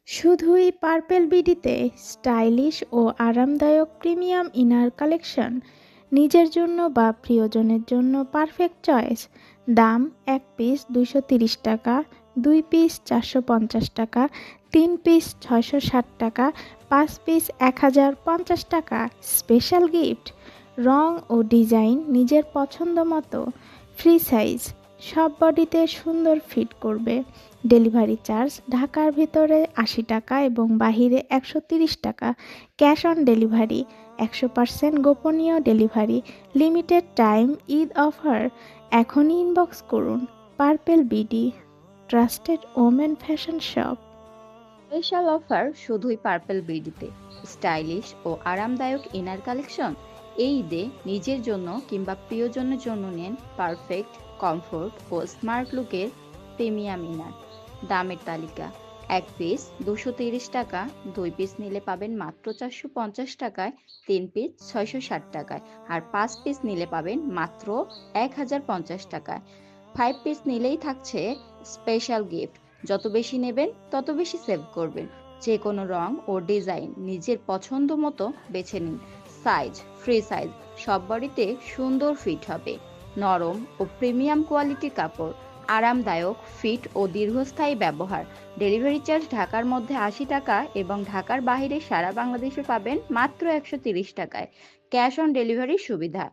শুধুই purple বিডিতে stylish ও আরামদায়ক premium inner collection নিজের জন্য বা প্রিয়জনের জন্য পারফেক্ট চয়েস। দাম: এক পিস 230 টাকা, 2 পিস 450 টাকা, 3 পিস 660 টাকা, 5 পিস 1050 টাকা। স্পেশাল গিফট: রং ও ডিজাইন নিজের পছন্দ মতো, ফ্রি সাইজ, সব বডিতে সুন্দর ফিট করবে। ডেলিভারি চার্জ: ঢাকার ভিতরে 80 টাকা এবং বাহিরে 130 টাকা। ক্যাশ অন ডেলিভারি, 100% গোপনীয় delivery. Limited time Eid offer. এখনই ইনবক্স করুন। Purple BD, trusted women fashion shop. Special offer শুধুই পার্পল বিডিতে। স্টাইলিশ ও আরামদায়ক ইনার কালেকশন এই ঈদে নিজের জন্য কিংবা প্রিয়জনের জন্য নেন পারফেক্ট কমফোর্ট ও স্মার্ট লুকের প্রিমিয়াম ইনার। দামের তালিকা: এক পিস 230 টাকা, 2 পিস নিলে পাবেন মাত্র 450 টাকায়, 3 পিস 660 টাকায়, আর 5 পিস নিলে পাবেন মাত্র 1050 টাকায়। 5 পিস নিলেই থাকছে স্পেশাল গিফট। যত বেশি নেবেন তত বেশি সেভ করবেন। যে কোনো রং ও ডিজাইন নিজের পছন্দ মতো বেছে নিন। সাইজ: ফ্রি সাইজ, সব বডিতে সুন্দর ফিট হবে। নরম ও প্রিমিয়াম কোয়ালিটির কাপড়, আরামদায়ক ফিট ও দীর্ঘস্থায়ী ব্যবহার। ডেলিভারি চার্জ ঢাকার মধ্যে 80 টাকা এবং ঢাকার বাইরে সারা বাংলাদেশে পাবেন মাত্র 130 টাকায়। ক্যাশ অন ডেলিভারির সুবিধা।